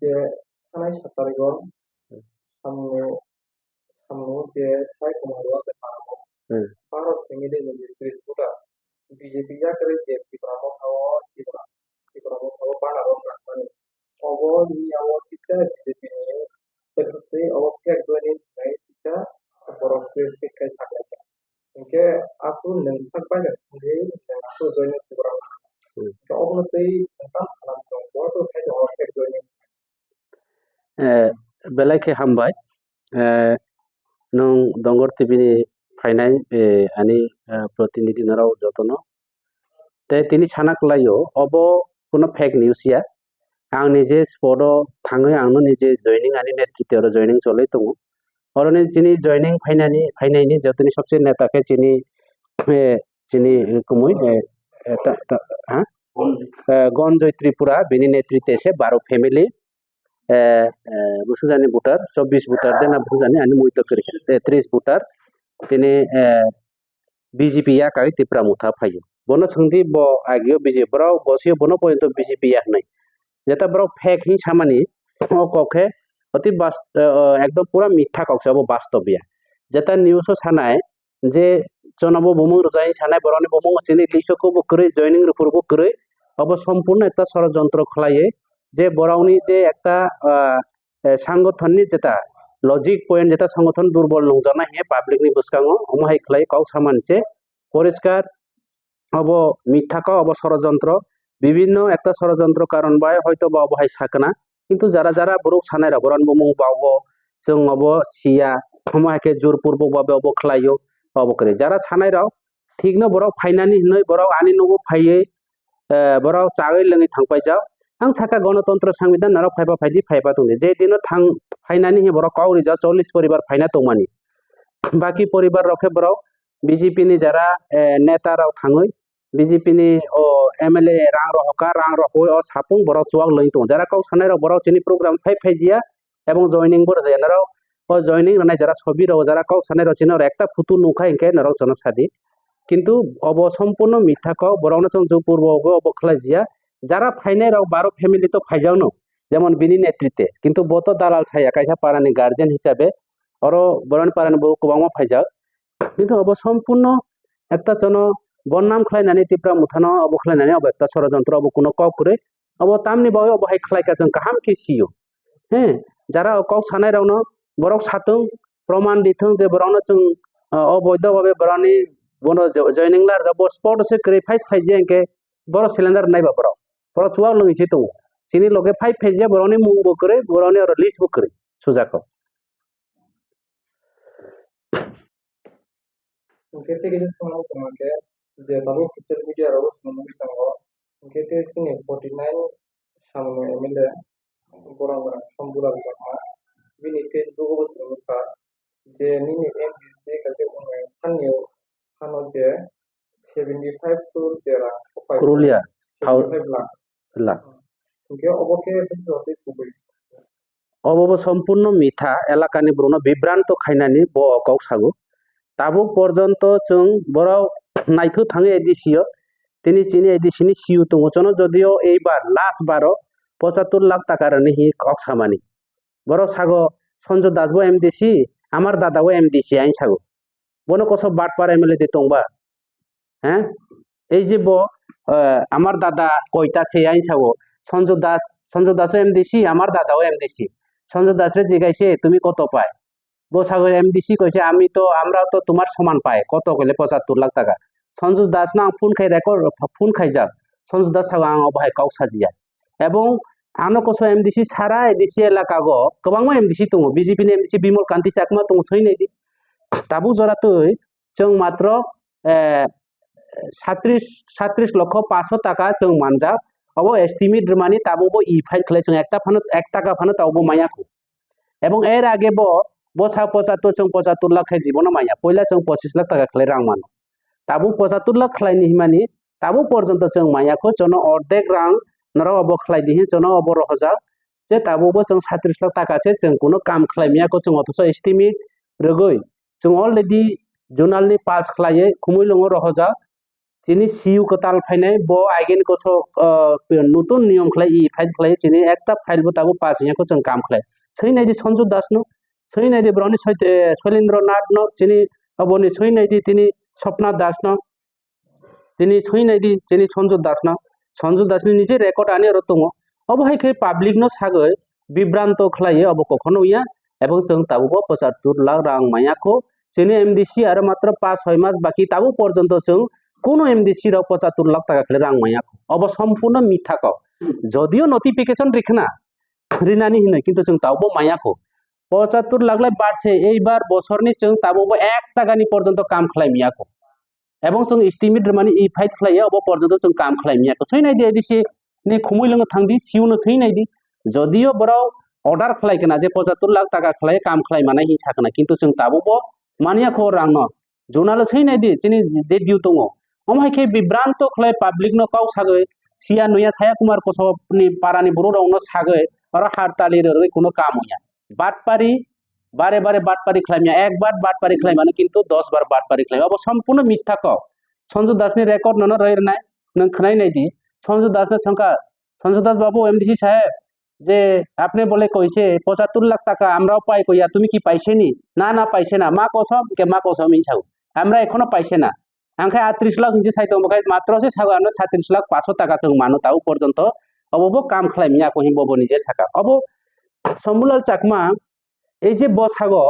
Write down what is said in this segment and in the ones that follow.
जे थानाय 7 तारिखआव सामनु जे सायख'नांगौ जादों भारत फेमिलिनि फेसबुकआ बीजेपी जाकर जे टिप्रामो बानारो नांनानै अबो नियाव किसा बीजेपी नि terkait awak kek dua ni naik bisa borok kritik kai sakit. Oke, aku nengsak banyak ini aku join program. Kau nanti tentang salam songko atau saya awak kek dua ni. Belai hambai nung dongor tibini फाइनाय ani प्रतिनिधि नराव जतनो ते तिनी छानाक लायो अबो कोनो fake news या आं निजे स्पॉटो थाङो आंनो निजे जॉइनिंग आनि नेतृत्व जॉइनिंग चले दङ अरने जिनि जॉइनिंग फाइनायनि जतनि सबसे नेताके जिनि कुमुय गणजय त्रिपुरा बेनि नेतृत्व से 12 फैमिली बुसुजानि भोटार 24 भोटार देना बुसुजानि आनि मुइतो करिखे 30 भोटार तिनी बीजेपी या काई तिप्रा मुथा फायो बनो संदि ब आगियो बीजेपी ब्राव बसियो बनो पॉइंट बीजेपी या नै जेता ब्राव फेक ही सामानि ओ कखे अति एकदम पूरा मिथ्या कक्ष अब वास्तविया जेता न्यूज सानाय जे चनबो बमु रजाय सानाय बरनि बमु सिनि लिसको बकरै जॉइनिंग रिपोर्ट बकरै अब सम्पूर्ण एकता षड़यंत्र खलाये जे बरावनि जे एकता सांगठननि जेता लजिक पॉइंट जेता संगठन दुर्बल नंजाना हे पब्लिक नि बसकाङो अमहाय खलाय काउ सामानसे परिष्कार अब मिथ्याका अब षड़यंत्र विभिन्न एकता षड़यंत्र कारण बाय हयतो बा बहाय साकना किन्तु जारा जारा बरक सानाय रबरन बमु बावो जों अब सिया अमहायके जुरपूर्वक बाबे अब खलायो अब करे जारा सानाय राव ठीक न बरक फाइनानि नै बरक आनि नबो फाइयै बरक चागै लोङै थांबाय जाव आं साका गणतंत्र संविधान नराव फाइबा फाइदि फाइबा दंदे जे दिन थां फाइनानि हे बरक काउरि जा 40 परिवार फाइना तमानि बाकी परिवार रखे बरक बीजेपी नि जारा नेता राव थाङै बीजेपी नि एमएलए रां रहो और सापुं बरक चुवाक लई तो जारा काउ सानाय राव बरक चिनि प्रोग्राम फाइजिया एवं जॉइनिंग बर जाय नराव ओ जॉइनिंग रनाय जारा छवि राव जारा काउ सानाय राव चिनो एकता फुटु नुखा इनके नराव जन सादि किन्तु अब सम्पूर्ण मिथ्याखौ बरावनो जों जो पूर्वबो अब खलाजिया जारा फाइनाय राव 12 फैमिली तो फाइजावनो जेमन बिनि नेतृत्व किन्तु बतो दालाल छाया कायसा पारानि गार्जियन हिसाबे और बरन पारानि बो गोबांमा फाइजा किन्तु अब सम्पूर्ण एकता जन बननाम खलायनानै तिप्रा मुथानो अब खलायनानै अब एकता षड़यंत्र अब कुनो ककुरे अब तामनि बाव अब हाय खलायका जों काहाम केसियो हे जारा काउ सानाय रावनो बरक सातों प्रमाण दिथों जे बरावनो जों अबैध भाबे बरानि बनो जॉइनिंग लार जब स्पॉट से करे फाइजिया के बर सिलेंडर नायबा बर चुवा लंगिसे तो सिनि लगे फाइजिया बरावनि मुं बो करे बरावनि और लिस्ट बो करे सुजाको Kita kita sama ke जे बाबू सोशल मीडिया राव सोमोन्दो दङ केते सिनि 49 सामनो एमएलए बरांगरा सम्बुरा बिमा बिनि फेसबुक आव सोमोन्दो जे मिनि एमबीसी कासे उन्नाय फानो जे 75 crore जेरा करुलिया 75 लाख के अबके बेसोते कुबै अब सम्पूर्ण मिथा एलाकानि ब्रनो विभ्रान्त खायनानि ब काउ सागु ताबु पर्यन्त जों बराव नायथो थाङो एडिसियो तिनि चिनि एडिसिनि सिउ दङ जनो जदियो एबार लास्ट बारो 75 लाख टाका रनि हि कक सामानि बराव सागो संजय दासबो एमडीसी आमार दादाबो एमडीसी आइन सागो बनो कसो बाटपार एमएलए दे तंबा हैं এই যে ব আমার দাদা কয়টা সে আইন সাগো সঞ্জয় দাস এমডিসি আমার দাদাও এমডিসি সঞ্জয় দাসরে জিগাইছে তুমি কত পায় বসাগো এমডিসি কইছে আমি তো আমরা তো তোমার সমান পায় কত কইলে 75 লাখ টাকা সঞ্জয় দাস না ফোন খাই রেকর্ড ফোন খাই যাক সঞ্জয় দাস সাগো আং অবহাই কাউ সাজিয়া এবং আনো কস এমডিসি সারা এডিসি এলাকা গো गोबां एमडीसी दङ बीजेपी नि एमडीसी बिमल कान्ति चाकमा दङ सैनायदि ताबु जरातै जों मात्र 37 लक्ष 500 टाका जों मानजा अब एस्टिमेट माने ताबो इ फाइल खले जों 1 टाका फानो ताबो मायाखौ एवं एर आगे बो सा 75 लाख जीवन माया पहिला जों 25 लाख टाका खले रां मान ताबो 75 लाख खलायनि हिमानि ताबो पर्यन्त जों मायाखौ जनो अर्धेक रां नराव अब खलायदिहि जनो अब रहजा जे ताबो जों 37 लाख टाका से जों कोनो काम खलायमियाखौ जों अथस एस्टिमेट रगै जों अलरेडी जुनालनि पास खलायै खुमै लङो रहजा চিনি সিউ কতাল ফাইনাই ব আইগেন কস নতুন নিয়ম খাই ই ফাইল খাই চিনি একটা ফাইল বো তাবো পাঁচ ইয়াको जों কাম খাই সই নাইদি সঞ্জু দাস নো সই নাইদি ব্রনি শৈলেন্দ্র নাথ নো চিনি অবনি সই নাইদি তিনি স্বপ্না দাস নো তিনি সই নাইদি চিনি সঞ্জু দাস নি নিজে রেকর্ড আনি আর দङ অবহাই खे পাবলিক नो সাগৈ বিভ্রান্ত খাইয়ে অব কখনো ইয়া এবং जों তাবো 75 লাখ রাং মায়াको চিনি এমডিসি আর মাত্র 5-6 মাস বাকি তাবো পর্যন্ত जों কোনো এমডিসি রাও 75 লাখ টাকা খেলে রাং মায়াको অব সম্পূর্ণ মিথ্যা ক যদিও নোটিফিকেশন রেখনা রিনানি হিনে কিন্তু जों তাবো মায়াको 75 লাখ লাই বাড়ছে এইবার বছরনি जों তাবো 1 টাকানি পর্যন্ত কাম খাই মিয়াको এবং जों एस्टिमेट माने इ फाइट खालायो अब पर्यन्त जों काम खालायमियाखौ सै नायदि एदिसे ने खुमै लंग थांदि सिउनो सै नायदि जदियो बराव अर्डार खालायगोना जे 75 लाख टाका खालाय काम खालाय माने हिसाखना किन्तु जों ताबो मानियाखौ रांनो जोनाल सै नायदि जिनि जे दिउ दङ अमहायखे बिभ्रान्त खालाय पाब्लिक नो काउ सागै सिया नुया साया कुमार कसबनि पारानि बरो रावनो सागै आरो हारतालि रै कोनो काम होया बाटपारी बारे बारे बाटपारी खालामिया एक बार बाटपारी खालामानो किन्तु 10 बार बाटपारी खालाम अब सम्पूर्ण मिथ्या क सञ्जु दासनि रेकर्ड नन रहिरनाय नों खनाय नायदि सञ्जु दासने शंका सञ्जु दास बाबू एमडीसी साहेब जे आपने बोले कइसे 75 लाख टाका আমরাও পাই কইয়া তুমি কি পাইছে নি না না পাইছে না মা কসম কে মা কসম ইছাও আমরা এখনো পাইছে না আংখাই 38 লাখ ইনছে সাইতো মখাই মাত্র সে সাগো আমরা 37 লাখ 500 টাকা जों मानो ताऊ পর্যন্ত অবব কাম খালামিয়া কহি বব নিজে সাকা অব শম্ভুলাল চাকমা এই যে বসাগো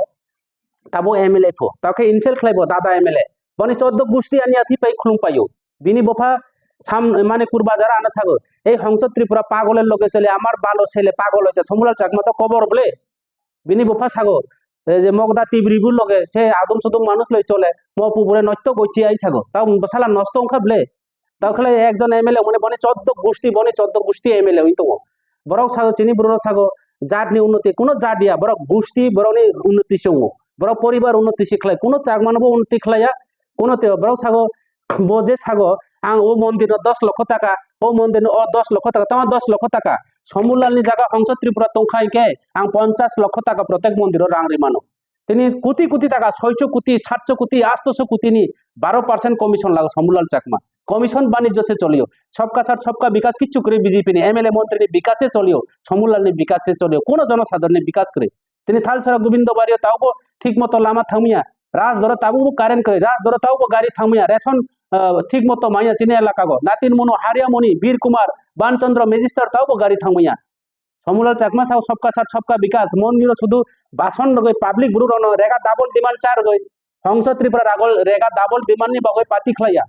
তাবো एमएलए फो ताके इनसेल खलाइबो दादा एमएलए बनि 14 गुस्ती आनि आथि पाइ खुलुम पायो बिनि बफा साम माने कुरबाजार आना सागो এই হংস ত্রিপুরা পাগলের লগে চলে আমার ভালো ছেলে পাগল হইতে শম্ভুলাল চাকমা তো কবর বলে বিনি বফা সাগো এই যে মগদা টিবরিবুর লগে সে আদম সুদম মানুষ লই চলে মপু বলে নত্য গইছি আই সাগো তাও বসালা নষ্ট অংখা বলে তাও খলে একজন এমএলএ মনে বনে 14 গুষ্টি এমএলএ হইতো বড় সাগো চিনি বড় সাগো জাতনি উন্নতি কোনো জাডিয়া বড় গুষ্টি বড়নি উন্নতি সঙ্গ বড় পরিবার উন্নতি শিখলাই কোনো চাক মানব উন্নতি খলাইয়া কোনো তে বড় সাগো বজে সাগো আং ও মন্দির 10 লক্ষ টাকা ও মন্দির ও 10 লক্ষ টাকা তোমার 10 লক্ষ টাকা শম্ভুলালনি জায়গা হংস ত্রিপুরা তংখাইকে আং 50 লক্ষ টাকা প্রত্যেক মন্দির রাং রিমানো তিনি কোটি কোটি টাকা 600 কোটি 700 কোটি 800 কোটি নি 12% কমিশন লাগো শম্ভুলাল চাকমা কমিশন বাণিজ্য से চলিও सबका साथ सबका विकास किच्छु करे बीजेपी ने एमएलए मंत्री ने विकास से चलियो शम्भुलाल ने विकास से चलियो कोनो जनसाधारण ने विकास करे তিনি থালসরা গোবিন্দ বাড়িও তাও ঠিক মতো লামা থামিয়া রাজ ধর তাবু কারেন্ট করে রাজ ধর তাও গাড়ি থামিয়া রেশন ঠিক মতো মাইয়া চিনে এলাকা গো নাতিন মনো হারিয়ামণি বীর কুমার বানচন্দ্র মেজিস্টার তাও গাড়ি থামিয়া শম্ভুলাল চাকমা সাউ সবকা সাথ সবকা বিকাশ মন্দির শুধু বাসন গই পাবলিক বুরু রন রেগা ডাবল ডিমান্ড চার গই হংস ত্রিপুরা রাগল রেগা ডাবল ডিমান্ড নি বগই পাতি খলাইয়া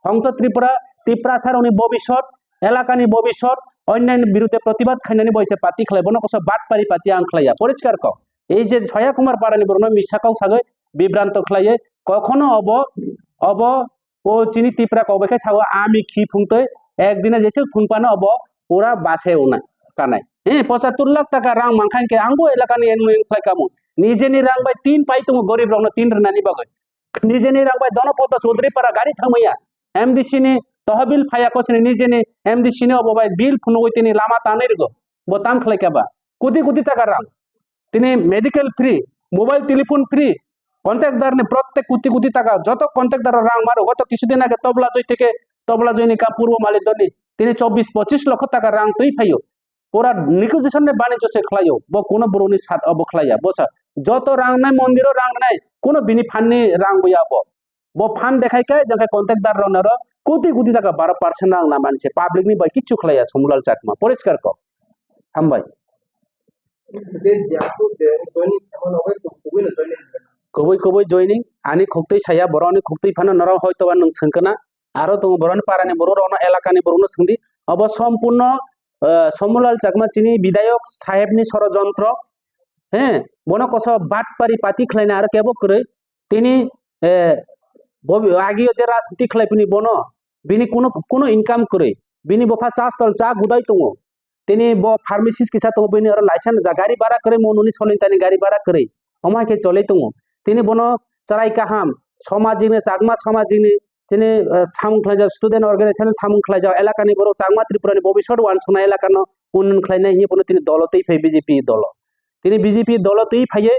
হংস ত্রিপুরা টিপ্রাসার উনি ভবিষ্যৎ এলাকানি ভবিষ্যৎ অন্যান্য বিরুদ্ধে প্রতিবাদ খাইনানি বইছে পাতি খলাই বন কস বাটপারি পাতি আং খলাইয়া পরিষ্কার ক এই যে ছয়া কুমার পারানি বরণ মিশাকাও সাগৈ বিভ্রান্ত খলাইয়ে কখনো অব অব ও চিনি টিপ্রা কবেকে সাগো আমি খি ফুংতই একদিনে যেসে ফুংপানো অব ওরা বাসে ওনা কানাই 75 লাখ টাকা রাং মাংখাইকে আংবো এলাকানি এনমুইং খলাই কামু নিজে নি রাং বাই 3 পাই তুমি গরিব রং 3 রানি বাগৈ নিজে নি রাং বাই দনপদ চৌধুরী পারা গাড়ি থামাইয়া एमडीसी ने तहबिल फाया कोसने निजे ने एमडीसी ने अबाय बिल फुनगोइतिनि लामा तानेरगो बोताम खलाइकाबा कोटी कोटी टाका रां तिनि medical free mobile telephone free कन्ट्राक्टदार ने प्रत्येक कोटी कोटी टाका যত कन्ट्राक्टदार रां मारो गत কিছুদিন আগে তবলা জয় থেকে তবলা জয়নি কা পূর্ব মালিকদনি তিনি 24-25 লক্ষ টাকা রাং তৈ ফাইও পুরা নেগোসিয়েশন ने বাণিজ্য से खलायो ब कोनो बरोनि साथ अब खलाया बसा যত রাং নাই মন্দিরও রাং নাই কোনো বিনি ফাননি রাং বইয়া ब फान देखाइके जंखाय कन्ट्राक्टदार रनर कोटी कोटी टाका 12% रां ना मानसे पाब्लिक नि बाय किच्छु खलाया शम्भुलाल चाकमा परिष्कार क हामबाय दे जियाखौ जे जयनिं एमन अबे कुबैनो जयनिं कबै कबै जयनिं आनि खक्तै साया बरनि खक्तै फान नर हयतोबा नों सोंकना आरो दङ बरनि पारानि बर रन एलाकानि बरनो सोंदि अब सम्पूर्ण शम्भुलाल चाकमा चिनि विधायक साहेबनि षড়যন্ত্র হ্যাঁ বন কস বাটপারি পাতি খলাইনা আর কেবো করে তিনি आगे जे राजनीति खलाइफिनि बनो बिनि कोनो इनकाम करे बिनि बफा चास तल चा गुदाय दङ तिनि ब फार्मेसिस्ट किसा दङ बिनि आरो लाइसेंस जा गाड़ी भाड़ा करे मनुनि सलितानि गाड़ी भाड़ा करे अमाके चले दङ तिनि बनो चराय काहाम समाजिकनि चाकमा समाजिकनि तिनि सामुं खलाइजा स्टुडेन्ट अर्गानाइजेशन सामुं खलाइजा एलाकानि बर चाकमा त्रिपुरानि भबिष्यत वानसना एलाकानो उन्नयन खलाइनाय हि बनो तिनि दलतै फै बीजेपी दल तिनि बीजेपी दलतै फाये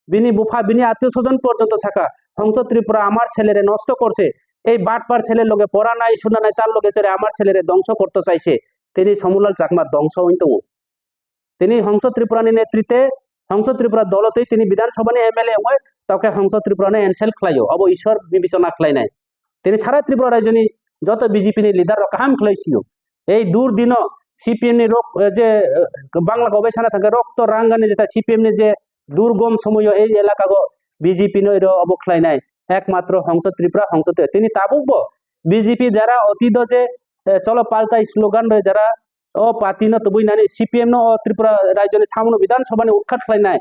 बिनि बुफा बिनि आत्मीय स्वजन पर्यन्त साका हंस त्रिपुरा आमार ছেলেরে নষ্ট করছে এই বাটপার ছেলের লগে পড়া নাই শোনা নাই তার লগে চলে আমার ছেলেরে ধ্বংস করতে চাইছে তিনি সমুলাল চাকমা ধ্বংস হইতো তিনি হংস ত্রিপুরানি নেতৃত্বে হংস ত্রিপুরা দলতেই তিনি বিধানসভানি এমএলএ হয়ে তাকে হংস ত্রিপুরানে এনসেল খাইও অব ঈশ্বর বিবেচনা খাই নাই তিনি সারা ত্রিপুরা রাজ্যনি যত বিজেপি লিডার কাহাম খাইছিও এই দূর দিন সিপিএম নি যে বাংলা গবেষণা থাকে রক্ত রাঙ্গানি যেটা সিপিএম নি যে দুর্গম সময় এই এলাকা বিজেপি নই অবখ্লাই নাই একমাত্র হংস ত্রিপুরা তিনি তাবুক বিজেপি যারা অতীত যে চলো পাল্টাই স্লোগান রয়ে যারা ও পাতি না তবুই নানি সিপিএম ও ত্রিপুরা রাজ্যনি সামনে বিধানসভা উৎখাত খাই নাই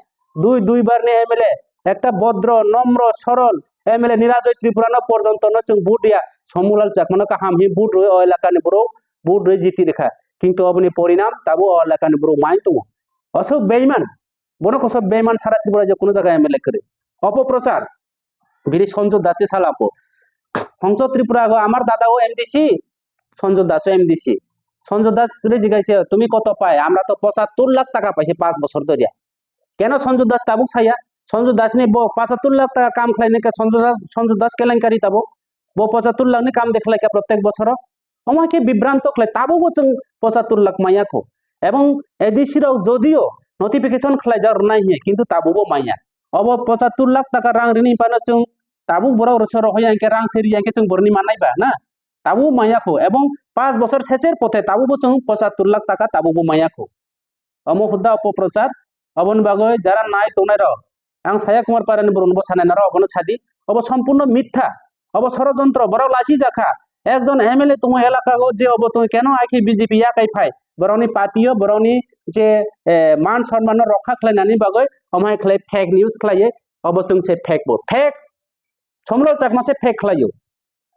দুইবার নি এমএলএ একটা ভদ্র নম্র সরল এমএলএ নিরাজয় ত্রিপুরা পর্যন্ত নচুং বুট দিয়া সমুলাল চাকমানো কাহাম হি বুট রয়ে ও এলাকানি বড় বুট রয়ে জিতি রেখা কিন্তু অবনি পরিণাম তাবো ও এলাকানি বড় মাই তো অসব বেইমান বনো কসব বেইমান সারা ত্রিপুরা যে কোনো জায়গায় এমএলএ করে অপপ্রচার বিরি সঞ্জয় দাসে সালাপো হংস ত্রিপুরা আমার দাদাও এমডিসি সঞ্জয় দাসও এমডিসি সঞ্জয় দাস জিজ্ঞাসা তুমি কত পায় আমরা তো ৭৫ লাখ টাকা পাইছি ৫ বছর ধরিয়া কেন সঞ্জয় দাস তাবুক ছাইয়া সঞ্জয় দাস নি ৭৫ লাখ টাকা কাম খাই নাকি সঞ্জয় দাস কেলেঙ্কারি তাবো ৭৫ লাখ নি কাম দেখলাই প্রত্যেক বছর আমাকে বিভ্রান্ত খাই তাবো বচং ৭৫ লাখ মাইয়াকো এবং এডিসিরাও যদিও নোটিফিকেশন খাই যার নাই কিন্তু তাবো মাইয়া অব ৭৫ লাখ টাকা রাং রিনি পানো চং তাবু বড় রসর হইয়াকে রাং সেরিয়াকে চং বর্ণি মানাইবা না তাবু মাইয়াকো এবং ৫ বছর শেষের পথে তাবু বচং ৭৫ লাখ টাকা তাবু মাইয়াকো অমহুদ্দা অপপ্রচার অবন বাগৈ যারা নাই তোনার আং ছায়া কুমার পারানি বরুণব সানাইনার অবন সাদি অব সম্পূর্ণ মিথ্যা অব ষড়যন্ত্র বড় লাসি জাখা একজন এমএলএ তুমি এলাকা যে অব তুমি কেন আইকি বিজেপি ইয়াকাই ফাই বরনি পাতিও বরনি যে মান সম্মান রক্ষা খাইনানি বাগৈ আমায় খাই ফেক নিউজ খাইয়ে অবশ্যই সে ফেক বো ফেক সমুলাল চাকমা সে ফেক খাইयो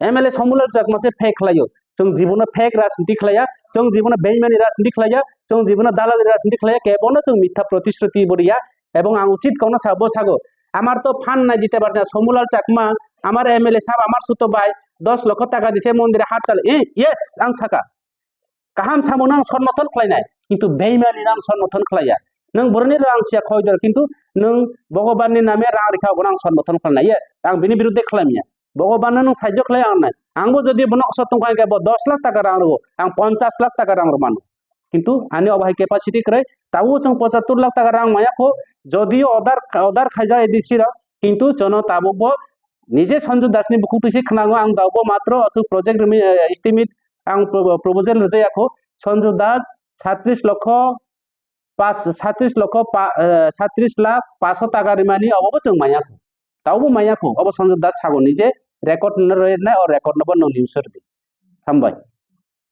एमएलए समूलल चाकमा से फेक खाइयो जों जीवन फेक राजनीति खाया जों जीवन बेईमानी राजनीति खाया जों जीवन दालाली राजनीति खाया केवल जों मिथ्या प्रतिश्रुति बरिया এবং आं उचित कोनो साबो सागो আমার তো ফান্ড নাই দিতে পারছে সমুলাল চাকমা আমার এমএলএ সাহেব আমার সুতো ভাই 10 লক্ষ টাকা দিছে মন্দিরে হাত তালে ইয়েস আং ছাকা কাহাম সামনা সমর্থন খাইনাই কিন্তু বেईमानी রাং সমর্থন খাইয়া नों बरनि रां सिया खयदर किन्तु नों भगवाननि नामे रां रेखा बनां समर्थन खालामनाय यस आं बिनि बिरुद्धे खालामिया भगवान नों साहाय्य खालाय आं नाय आंबो जदि बनो सत्तं खाय 10 लाख टाका रां रगो आं 50 लाख टाका रां मानो किन्तु आनि अबाय कैपासिटी करे ताबो जों 75 लाख टाका रां मायाखौ जदियो अदार खायजा एदिसिरा किन्तु जनो ताबो निजे सञ्जय दासनि बुकुतिसि खनांगो आं दाबो मात्र असु प्रोजेक्ट एस्टिमेट आं प्रपोजल रजायाखौ सञ्जय दास 37 लाख 37 लाख 500 टाका रिमानि अबाबो जों मायाखौ तावबो मायाखौ अब सञ्जय दास सागो निजे रेकर्ड न रहे और रेकर्ड नबो नो न्यूज हामबाय।